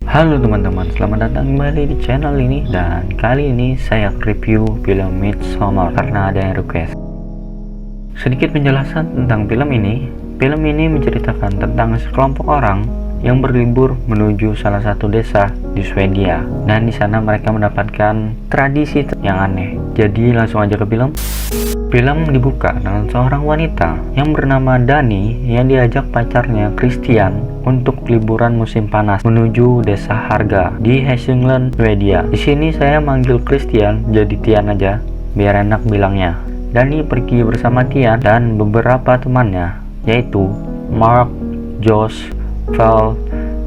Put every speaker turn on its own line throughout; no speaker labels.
Halo teman-teman, selamat datang kembali di channel ini. Dan kali ini saya review film Midsommar karena ada yang request. Sedikit penjelasan tentang film ini. Film ini menceritakan tentang sekelompok orang yang berlibur menuju salah satu desa di Swedia. Dan di sana mereka mendapatkan tradisi yang aneh. Jadi langsung aja ke film. Film dibuka dengan seorang wanita yang bernama Dani yang diajak pacarnya Christian untuk liburan musim panas menuju desa Harga di Hälsingland, Swedia. Di sini saya manggil Christian jadi Tian aja, biar enak bilangnya. Dani pergi bersama Tian dan beberapa temannya, yaitu Mark, Josh, Val,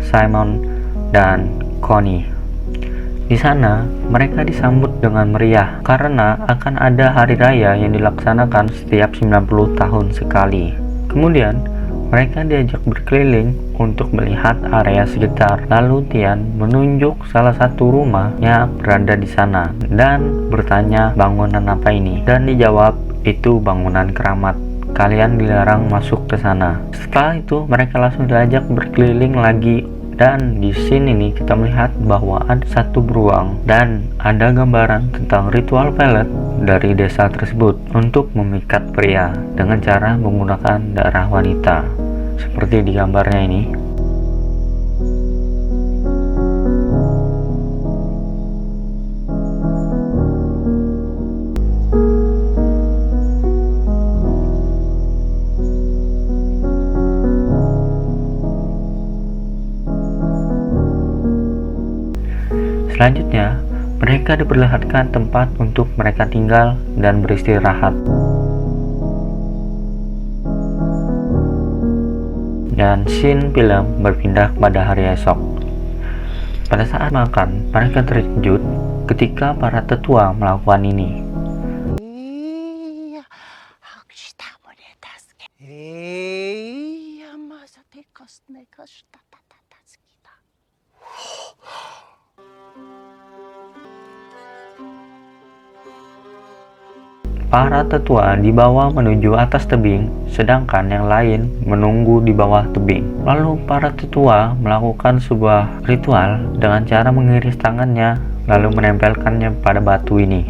Simon, dan Connie. Di sana, mereka disambut dengan meriah karena akan ada hari raya yang dilaksanakan setiap 90 tahun sekali. Kemudian, mereka diajak berkeliling untuk melihat area sekitar. Lalu Tian menunjuk salah satu rumah yang berada di sana dan bertanya bangunan apa ini. Dan dijawab, itu bangunan keramat. Kalian dilarang masuk ke sana. Setelah itu, mereka langsung diajak berkeliling lagi. Dan di scene ini kita melihat bahwa ada satu beruang dan ada gambaran tentang ritual pelet dari desa tersebut untuk memikat pria dengan cara menggunakan darah wanita seperti di gambarnya ini. Selanjutnya, mereka diperlihatkan tempat untuk mereka tinggal dan beristirahat. Dan scene film berpindah pada hari esok. Pada saat makan, mereka terkejut ketika para tetua melakukan ini. Para tetua dibawa menuju atas tebing, sedangkan yang lain menunggu di bawah tebing. Lalu para tetua melakukan sebuah ritual dengan cara mengiris tangannya, lalu menempelkannya pada batu ini.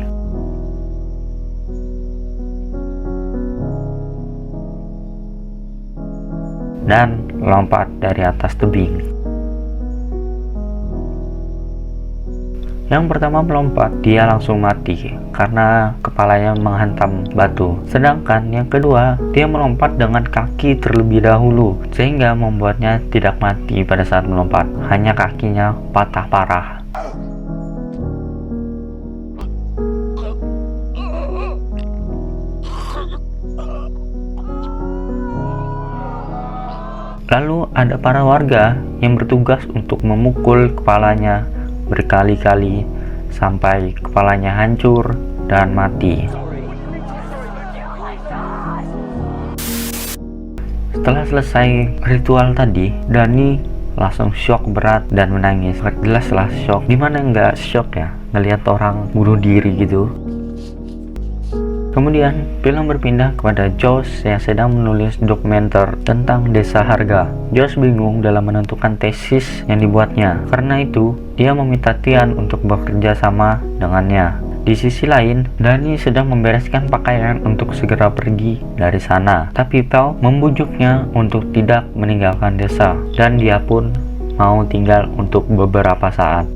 Dan lompat dari atas tebing. Yang pertama melompat, dia langsung mati karena kepalanya menghantam batu. Sedangkan yang kedua, dia melompat dengan kaki terlebih dahulu, sehingga membuatnya tidak mati pada saat melompat. Hanya kakinya patah parah. Lalu ada para warga yang bertugas untuk memukul kepalanya berkali-kali sampai kepalanya hancur dan mati. Setelah selesai ritual tadi, Dani langsung shock berat dan menangis. Jelas lah shock. Dimana nggak shock ya ngelihat orang bunuh diri gitu. Kemudian film berpindah kepada Josh yang sedang menulis dokumenter tentang desa Harga. Josh bingung dalam menentukan tesis yang dibuatnya. Karena itu, dia meminta Tian untuk bekerja sama dengannya. Di sisi lain, Dani sedang membereskan pakaian untuk segera pergi dari sana. Tapi Val membujuknya untuk tidak meninggalkan desa. Dan dia pun mau tinggal untuk beberapa saat.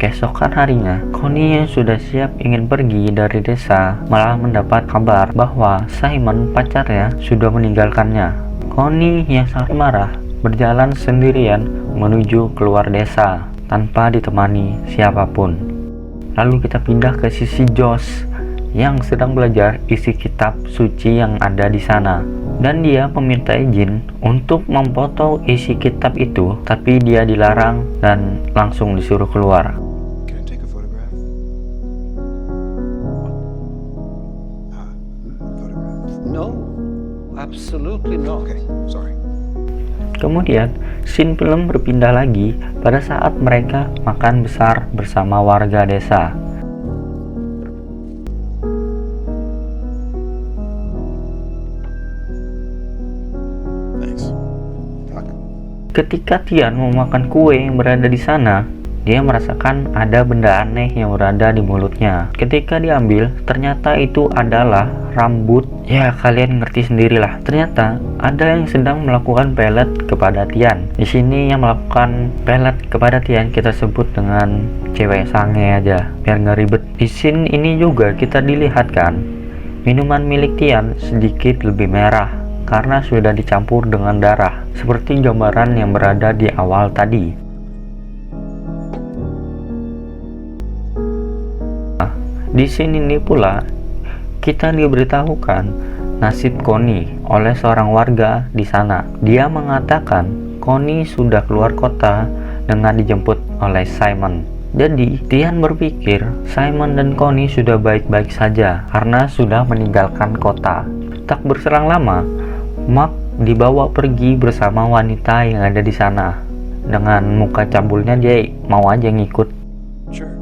Keesokan harinya, Connie yang sudah siap ingin pergi dari desa malah mendapat kabar bahwa Simon pacarnya sudah meninggalkannya. Connie yang sangat marah berjalan sendirian menuju keluar desa tanpa ditemani siapapun. Lalu kita pindah ke sisi Josh yang sedang belajar isi kitab suci yang ada di sana. Dan dia meminta izin untuk memfoto isi kitab itu, tapi dia dilarang dan langsung disuruh keluar.
Absolutely not. Okay, sorry.
Kemudian, scene film berpindah lagi pada saat mereka makan besar bersama warga desa.
Thanks.
Ketika Tian mau makan kue yang berada di sana, dia merasakan ada benda aneh yang berada di mulutnya. Ketika diambil, ternyata itu adalah rambut. Ya, kalian ngerti sendirilah. Ternyata ada yang sedang melakukan pelet kepada Tian. Di sini yang melakukan pelet kepada Tian kita sebut dengan cewek sange aja, biar nggak ribet. Di scene ini juga kita dilihatkan minuman milik Tian sedikit lebih merah karena sudah dicampur dengan darah, seperti gambaran yang berada di awal tadi. Di sini ini pula kita diberitahukan nasib Connie oleh seorang warga di sana. Dia mengatakan Connie sudah keluar kota dengan dijemput oleh Simon. Jadi Tian berpikir Simon dan Connie sudah baik-baik saja karena sudah meninggalkan kota. Tak berselang lama, Mark dibawa pergi bersama wanita yang ada di sana. Dengan muka cabulnya dia mau aja ngikut.
Sure.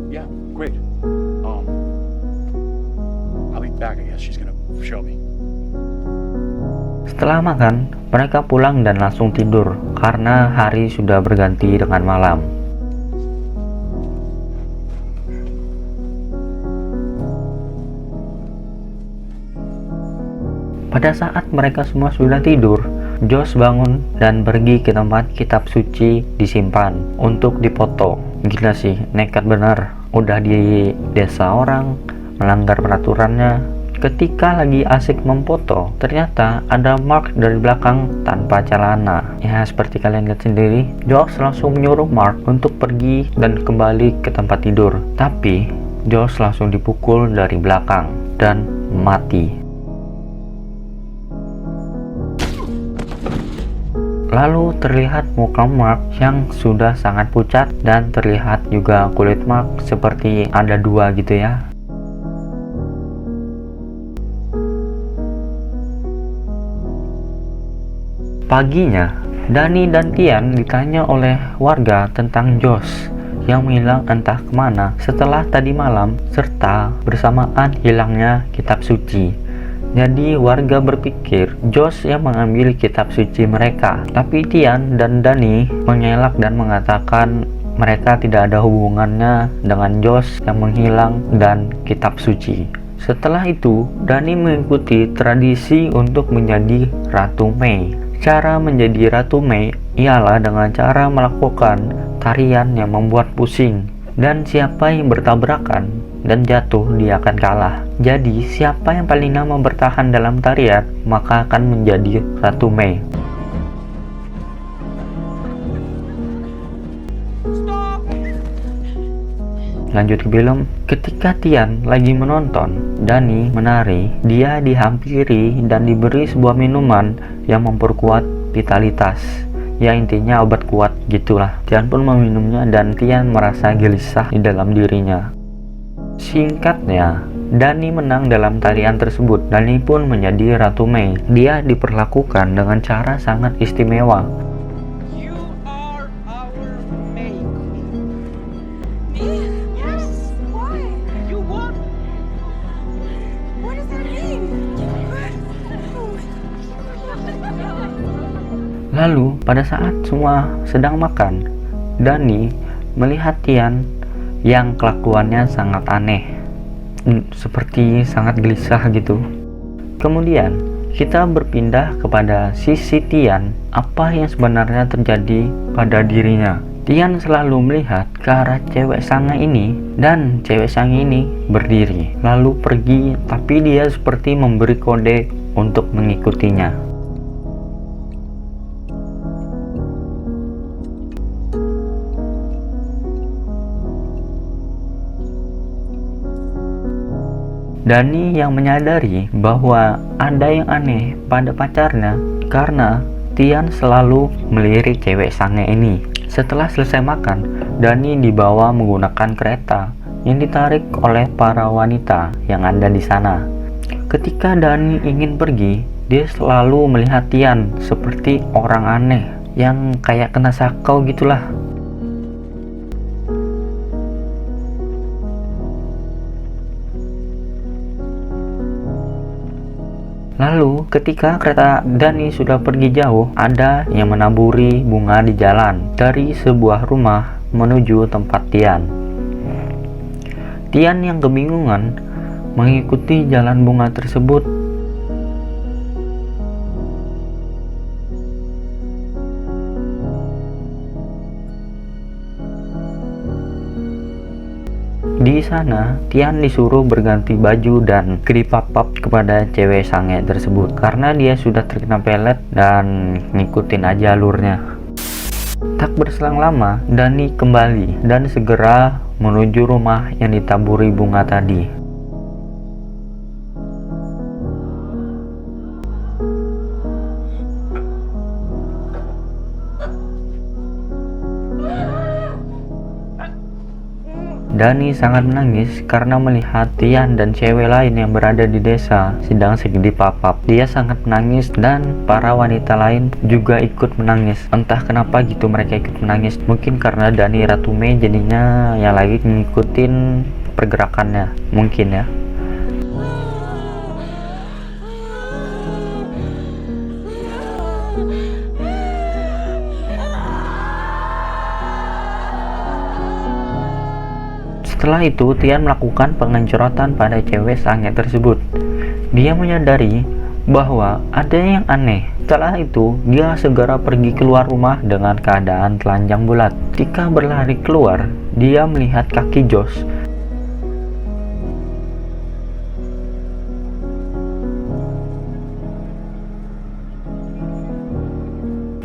Yeah, great. I'll be back, I guess. She's gonna show me.
Setelah makan, mereka pulang dan langsung tidur karena hari sudah berganti dengan malam. Pada saat mereka semua sudah tidur, Josh bangun dan pergi ke tempat kitab suci disimpan untuk dipoto. Gila sih, nekat benar. Udah di desa orang, melanggar peraturannya. Ketika lagi asik memfoto, ternyata ada Mark dari belakang tanpa celana. Ya, seperti kalian lihat sendiri, Josh langsung menyuruh Mark untuk pergi dan kembali ke tempat tidur. Tapi, Josh langsung dipukul dari belakang dan mati. Lalu terlihat muka Mark yang sudah sangat pucat dan terlihat juga kulit Mark seperti ada dua gitu ya. Paginya, Danny dan Tian ditanya oleh warga tentang Josh yang menghilang entah kemana setelah tadi malam serta bersamaan hilangnya kitab suci. Jadi warga berpikir Josh yang mengambil kitab suci mereka. Tapi Tian dan Danny mengelak dan mengatakan mereka tidak ada hubungannya dengan Josh yang menghilang dan kitab suci. Setelah itu, Danny mengikuti tradisi untuk menjadi Ratu Mei. Cara menjadi Ratu Mei ialah dengan cara melakukan tarian yang membuat pusing. Dan siapa yang bertabrakan dan jatuh dia akan kalah. Jadi siapa yang paling lama bertahan dalam tarian maka akan menjadi Ratu Mei. Lanjut ke film. Ketika Tian lagi menonton Danny menari, dia dihampiri dan diberi sebuah minuman yang memperkuat vitalitas. Ya, intinya obat kuat gitulah. Tian pun meminumnya dan Tian merasa gelisah di dalam dirinya. Singkatnya, Danny menang dalam tarian tersebut. Danny pun menjadi Ratu Mei. Dia diperlakukan dengan cara sangat istimewa.
You are our Mei Queen. Me? Yes. Why? You won. What does that mean?
Lalu, pada saat semua sedang makan, Danny melihat Tian yang kelakuannya sangat aneh, seperti sangat gelisah gitu. Kemudian, kita berpindah kepada sisi Tian, apa yang sebenarnya terjadi pada dirinya. Tian selalu melihat ke arah cewek sange ini, dan cewek sange ini berdiri, lalu pergi, tapi dia seperti memberi kode untuk mengikutinya. Danny yang menyadari bahwa ada yang aneh pada pacarnya karena Tian selalu melirik cewek sange ini. Setelah selesai makan, Danny dibawa menggunakan kereta yang ditarik oleh para wanita yang ada di sana. Ketika Danny ingin pergi, dia selalu melihat Tian seperti orang aneh yang kayak kena sakau gitulah. Lalu ketika kereta Dani sudah pergi jauh, ada yang menaburi bunga di jalan dari sebuah rumah menuju tempat Tian. Tian yang kebingungan mengikuti jalan bunga tersebut. Di sana, Tian disuruh berganti baju dan keripap kepada cewek sange tersebut karena dia sudah terkena pelet dan ngikutin aja alurnya. Tak berselang lama, Dani kembali dan segera menuju rumah yang ditaburi bunga tadi. Dani sangat menangis karena melihat Tian dan cewek lain yang berada di desa sedang digipap. Dia sangat menangis dan para wanita lain juga ikut menangis. Entah kenapa gitu mereka ikut menangis. Mungkin karena Dani Ratu Mei jadinya yang lagi ngikutin pergerakannya. Mungkin ya. Setelah itu, Tian melakukan pengencorotan pada cewek sange tersebut. Dia menyadari bahwa ada yang aneh. Setelah itu, dia segera pergi keluar rumah dengan keadaan telanjang bulat. Ketika berlari keluar, dia melihat kaki Josh.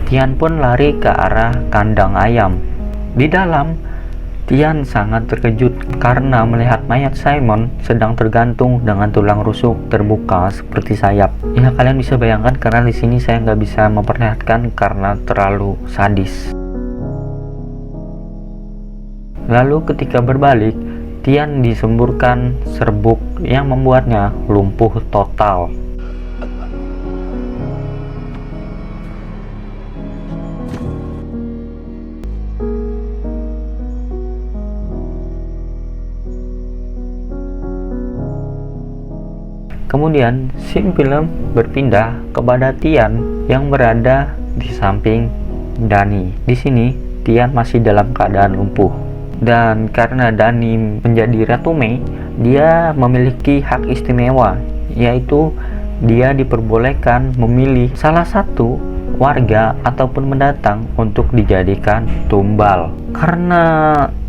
Tian pun lari ke arah kandang ayam. Di dalam, Tian sangat terkejut karena melihat mayat Simon sedang tergantung dengan tulang rusuk terbuka seperti sayap. Ya, kalian bisa bayangkan karena di sini saya nggak bisa memperlihatkan karena terlalu sadis. Lalu ketika berbalik, Tian disemburkan serbuk yang membuatnya lumpuh total. Kemudian, scene film berpindah kepada Tian yang berada di samping Dani. Di sini, Tian masih dalam keadaan lumpuh. Dan karena Dani menjadi Ratu Mei, dia memiliki hak istimewa, yaitu dia diperbolehkan memilih salah satu warga ataupun mendatang untuk dijadikan tumbal. Karena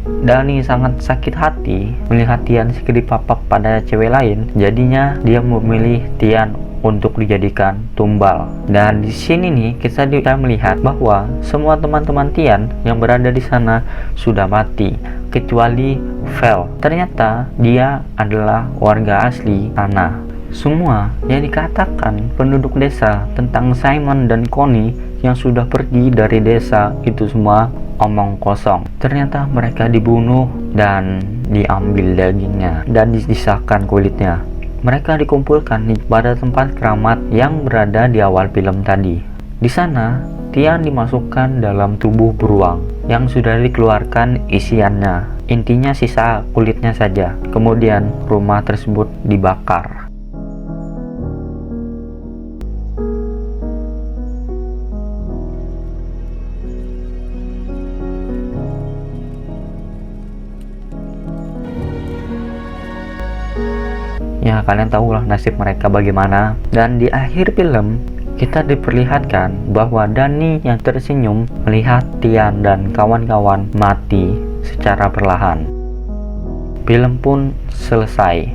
Dani sangat sakit hati melihat Tian digipap pada cewek lain, jadinya dia memilih Tian untuk dijadikan tumbal. Dan di sini nih kita melihat bahwa semua teman-teman Tian yang berada di sana sudah mati kecuali Vel. Ternyata dia adalah warga asli tanah. Semua yang dikatakan penduduk desa tentang Simon dan Connie yang sudah pergi dari desa itu semua omong kosong. Ternyata mereka dibunuh dan diambil dagingnya dan disisahkan kulitnya. Mereka dikumpulkan pada tempat keramat yang berada di awal film tadi. Di sana, Tian dimasukkan dalam tubuh beruang yang sudah dikeluarkan isiannya. Intinya sisa kulitnya saja. Kemudian rumah tersebut dibakar. Ya, kalian tahulah nasib mereka bagaimana. Dan di akhir film, kita diperlihatkan bahwa Dani yang tersenyum melihat Tian dan kawan-kawan mati secara perlahan. Film pun selesai.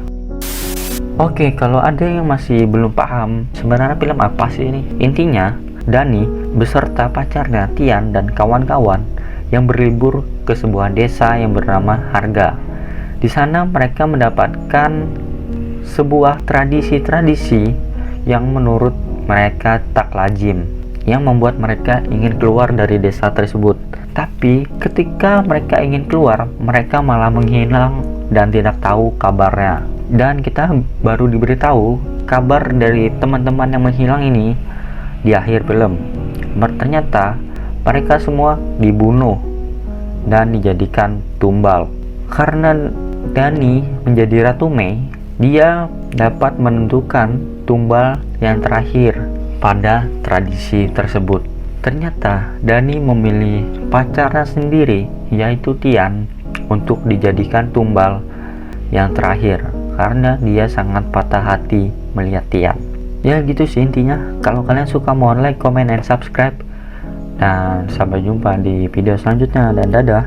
Oke, kalau ada yang masih belum paham sebenarnya film apa sih ini? Intinya, Dani beserta pacarnya Tian dan kawan-kawan yang berlibur ke sebuah desa yang bernama Harga. Di sana mereka mendapatkan sebuah tradisi-tradisi yang menurut mereka tak lazim, yang membuat mereka ingin keluar dari desa tersebut. Tapi ketika mereka ingin keluar, mereka malah menghilang dan tidak tahu kabarnya. Dan kita baru diberitahu kabar dari teman-teman yang menghilang ini di akhir film. Ternyata mereka semua dibunuh dan dijadikan tumbal. Karena Dani menjadi Ratu Mei, Dia dapat menentukan tumbal yang terakhir pada tradisi tersebut. Ternyata Dani memilih pacarnya sendiri, yaitu Tian, untuk dijadikan tumbal yang terakhir karena dia sangat patah hati melihat Tian. Ya gitu sih intinya. Kalau kalian suka mohon like, comment, and subscribe. Dan sampai jumpa di video selanjutnya, dan dadah.